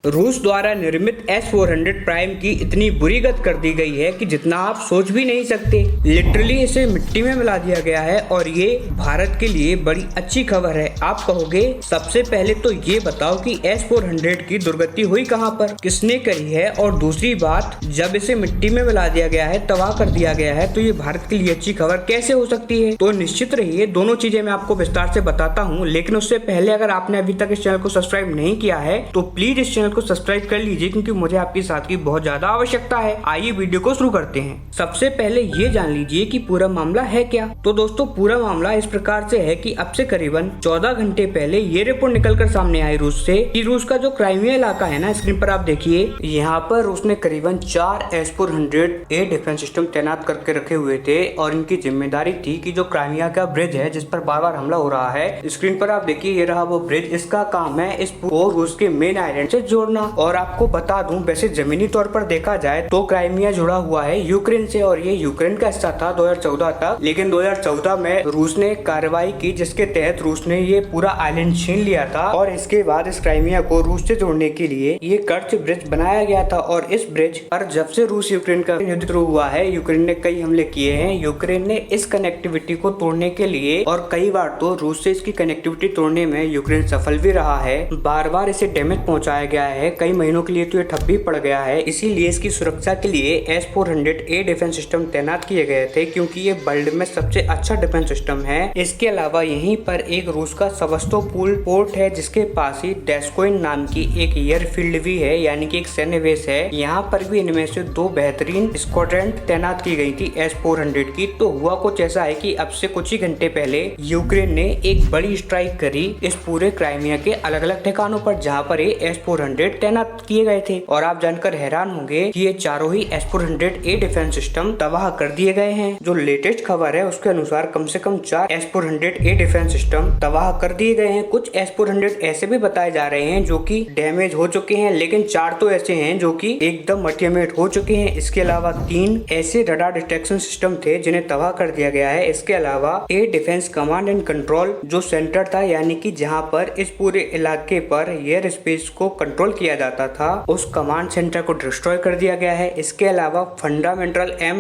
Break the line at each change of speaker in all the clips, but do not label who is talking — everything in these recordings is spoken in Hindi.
रूस द्वारा निर्मित S-400 प्राइम की इतनी बुरी गत कर दी गई है कि जितना आप सोच भी नहीं सकते। लिटरली इसे मिट्टी में मिला दिया गया है और ये भारत के लिए बड़ी अच्छी खबर है। आप कहोगे सबसे पहले तो ये बताओ कि S-400 की दुर्गति हुई कहाँ पर, किसने करी है, और दूसरी बात जब इसे मिट्टी में मिला दिया गया है, तबाह कर दिया गया है, तो ये भारत के लिए अच्छी खबर कैसे हो सकती है। तो निश्चित रहिए, दोनों चीजें मैं आपको विस्तार से बताता हूँ। लेकिन उससे पहले अगर आपने अभी तक इस चैनल को सब्सक्राइब नहीं किया है तो प्लीज इस चैनल को सब्सक्राइब कर लीजिए, क्योंकि मुझे आपके साथ की बहुत ज्यादा आवश्यकता है। आइए वीडियो को शुरू करते हैं। सबसे पहले ये जान लीजिए कि पूरा मामला है क्या। तो दोस्तों, पूरा मामला इस प्रकार से है कि अब से करीबन 14 घंटे पहले ये रिपोर्ट निकलकर सामने आई रूस से कि रूस का जो क्राइमिया इलाका है ना, स्क्रीन पर आप देखिए, यहाँ पर रूस ने करीबन 4 S-400 एयर डिफेंस सिस्टम तैनात करके रखे हुए थे और इनकी जिम्मेदारी थी कि जो क्राइमिया का ब्रिज है जिस पर बार बार हमला हो रहा है, स्क्रीन पर आप देखिए, ये रहा वो ब्रिज। इसका काम है इसको रूस के मेन आइलैंड से जोड़ना। और आपको बता दूं, वैसे जमीनी तौर पर देखा जाए तो क्राइमिया जुड़ा हुआ है यूक्रेन से और ये यूक्रेन का हिस्सा था 2014 तक। लेकिन 2014 में रूस ने कार्रवाई की जिसके तहत रूस ने ये पूरा आइलैंड छीन लिया था और इसके बाद इस क्राइमिया को रूस से जोड़ने के लिए ये कर्च ब्रिज बनाया गया था। और इस ब्रिज पर जब से रूस यूक्रेन का युद्ध शुरू हुआ है, यूक्रेन ने कई हमले किए हैं। यूक्रेन ने इस कनेक्टिविटी को तोड़ने के लिए, और कई बार तो रूस से इसकी कनेक्टिविटी तोड़ने में यूक्रेन सफल भी रहा है। बार बार इसे डैमेज पहुंचाया गया है, कई महीनों के लिए तो ये ठप भी पड़ गया है। इसीलिए इसकी सुरक्षा के लिए S-400 एयर डिफेंस सिस्टम तैनात किए गए थे, क्योंकि ये वर्ल्ड में सबसे अच्छा डिफेंस सिस्टम है। इसके अलावा यहीं पर एक रूस का सेवास्तोपोल पोर्ट है जिसके पास ही डेस्कोइन नाम की एक एयरफील्ड भी है, यानी कि एक सैन्य बेस है। यहाँ पर भी इनमें से 2 बेहतरीन स्क्वाड्रन तैनात की गई थी S-400 की। तो हुआ कुछ ऐसा है कि अब से कुछ ही घंटे पहले यूक्रेन ने एक बड़ी स्ट्राइक करी इस पूरे क्राइमिया के अलग अलग ठिकानों पर, जहाँ पर ये S-400 तैनात किए गए थे। और आप जानकर हैरान होंगे कि ये चारों ही S-400 एयर डिफेंस सिस्टम तबाह कर दिए गए हैं। जो लेटेस्ट खबर है उसके अनुसार कम से कम 4 S-400 एयर डिफेंस सिस्टम तबाह कर दिए गए हैं। कुछ S-400 ऐसे भी बताए जा रहे हैं जो कि डैमेज हो चुके हैं, लेकिन 4 तो ऐसे हैं जो कि एकदम मटियामेट हो चुके हैं। इसके अलावा 3 ऐसे रडार डिटेक्शन सिस्टम थे जिन्हें तबाह कर दिया गया है। इसके अलावा air defence command and control जो सेंटर था, यानी कि जहां पर इस पूरे इलाके पर एयर स्पेस को कंट्रोल किया जाता था, उस कमांड सेंटर को डिस्ट्रॉय कर दिया गया है। इसके अलावा फंडामेंटल एम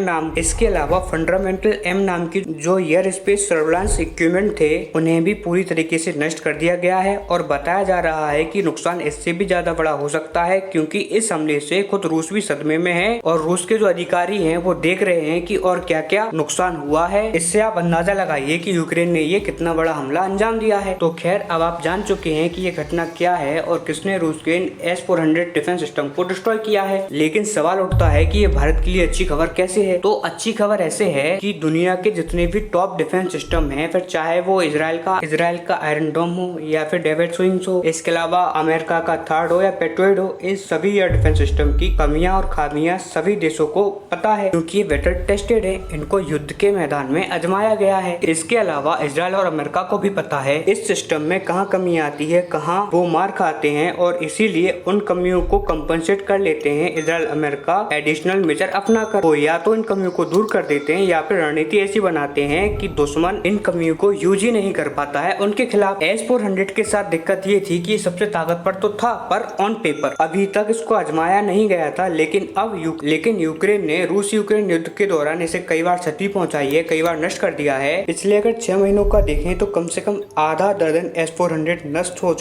नाम की जो एयर स्पेस सर्वेलेंस इक्विपमेंट थे उन्हें भी पूरी तरीके से नष्ट कर दिया गया है। और बताया जा रहा है कि नुकसान इससे भी ज्यादा बड़ा हो सकता है, क्योंकि इस हमले से खुद रूस भी सदमे में है और रूस के जो अधिकारी हैं वो देख रहे हैं कि और क्या क्या नुकसान हुआ है। इससे आप अंदाजा लगाइए कि यूक्रेन ने ये कितना बड़ा हमला अंजाम दिया है। तो खैर, अब आप जान चुके हैं कि ये घटना क्या है और किसने रूस के S-400 डिफेंस सिस्टम को डिस्ट्रॉय किया है। लेकिन सवाल उठता है कि ये भारत के लिए अच्छी खबर कैसे है। तो अच्छी खबर ऐसे है कि दुनिया के जितने भी टॉप डिफेंस सिस्टम हैं, फिर चाहे वो इजराइल का आयरन डोम हो या फिर डेविड स्विंग्स हो, इसके अलावा अमेरिका का थर्ड हो या पेट्रोइड हो, इन सभी एयर डिफेंस सिस्टम की कमियां और खामियां सभी देशों को पता है, क्योंकि ये वेटर टेस्टेड है। इनको युद्ध के मैदान में आजमाया गया है। इसके अलावा इजराइल और अमेरिका को भी पता है इस सिस्टम में कहाँ कमियां आती है, कहाँ वो मार खाते हैं, और इसीलिए उन कमियों को कंपनसेट कर लेते हैं इजराइल अमेरिका एडिशनल मेजर अपना कर। वो या तो इन कमियों को दूर कर देते हैं या फिर रणनीति ऐसी बनाते हैं कि दुश्मन इन कमियों को यूज ही नहीं कर पाता है उनके खिलाफ। S-400 के साथ दिक्कत ये थी कि सबसे ताकतवर तो था, पर ऑन पेपर अभी तक इसको आजमाया नहीं गया था। लेकिन यूक्रेन ने रूस यूक्रेन युद्ध के दौरान इसे कई बार क्षति पहुंचाई है, कई बार नष्ट कर दिया है। पिछले अगर 6 महीनों का देखें तो कम से कम आधा दर्जन S-400 नष्ट हो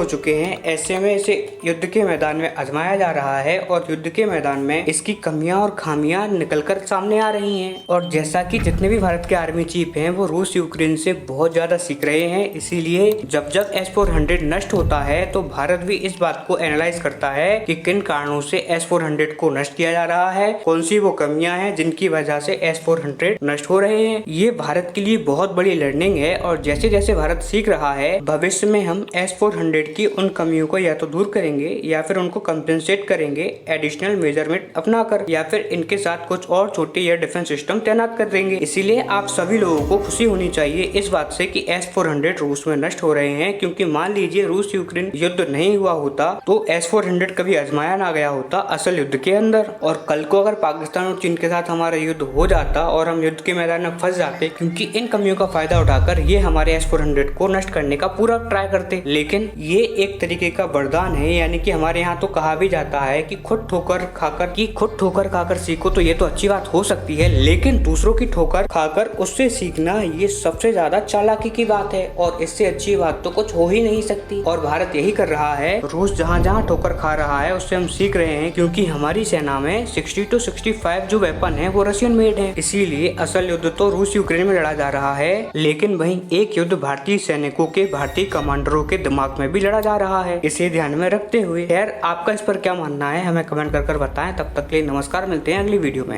चुके हैं। ऐसे में इसे युद्ध के मैदान में आजमाया जा रहा है और युद्ध के मैदान में इसकी कमियां और खामियां निकलकर सामने आ रही हैं। और जैसा कि जितने भी भारत के आर्मी चीफ हैं वो रूस यूक्रेन से बहुत ज्यादा सीख रहे हैं, इसीलिए जब S-400 नष्ट होता है तो भारत भी इस बात को एनालाइज करता है कि किन कारणों से S-400 को नष्ट किया जा रहा है, कौन सी वो कमियां हैं जिनकी वजह से S-400 नष्ट हो रहे हैं। ये भारत के लिए बहुत बड़ी लर्निंग है और जैसे जैसे भारत सीख रहा है, भविष्य में हम S-400 की उन कमियों को या तो दूर करेंगे या फिर उनको कंपेंसेट करेंगे एडिशनल मेजरमेंट अपना कर, या फिर इनके साथ कुछ और छोटे एयर डिफेंस सिस्टम तैनात कर देंगे। इसीलिए आप सभी लोगों को खुशी होनी चाहिए इस बात से कि S-400 रूस में नष्ट हो रहे हैं, क्योंकि मान लीजिए रूस यूक्रेन युद्ध नहीं हुआ होता तो S-400 कभी आजमाया ना गया होता असल युद्ध के अंदर। और कल को अगर पाकिस्तान और चीन के साथ हमारा युद्ध हो जाता और हम युद्ध के मैदान में फंस जाते, क्योंकि इन कमियों का फायदा उठाकर ये हमारे S-400 को नष्ट करने का पूरा ट्राई करते। लेकिन ये एक तरीके का बर्दाश्त वरदान है, यानी कि हमारे यहाँ तो कहा भी जाता है कि खुद ठोकर खाकर सीखो। तो ये तो अच्छी बात हो सकती है, लेकिन दूसरों की ठोकर खाकर उससे सीखना ये सबसे ज्यादा चालाकी की बात है, और इससे अच्छी बात तो कुछ हो ही नहीं सकती। और भारत यही कर रहा है, रूस जहाँ जहाँ ठोकर खा रहा है उससे हम सीख रहे हैं, क्योंकि हमारी सेना में 60 to 65 जो वेपन है वो रशियन मेड है। इसीलिए असल युद्ध तो रूस यूक्रेन में लड़ा जा रहा है, लेकिन वहीं एक युद्ध भारतीय सैनिकों के, भारतीय कमांडरों के दिमाग में भी लड़ा जा रहा है। इसे ध्यान में रखते हुए, खैर आपका इस पर क्या मानना है हमें कमेंट कर बताएं। तब तक के लिए नमस्कार, मिलते हैं अगली वीडियो में।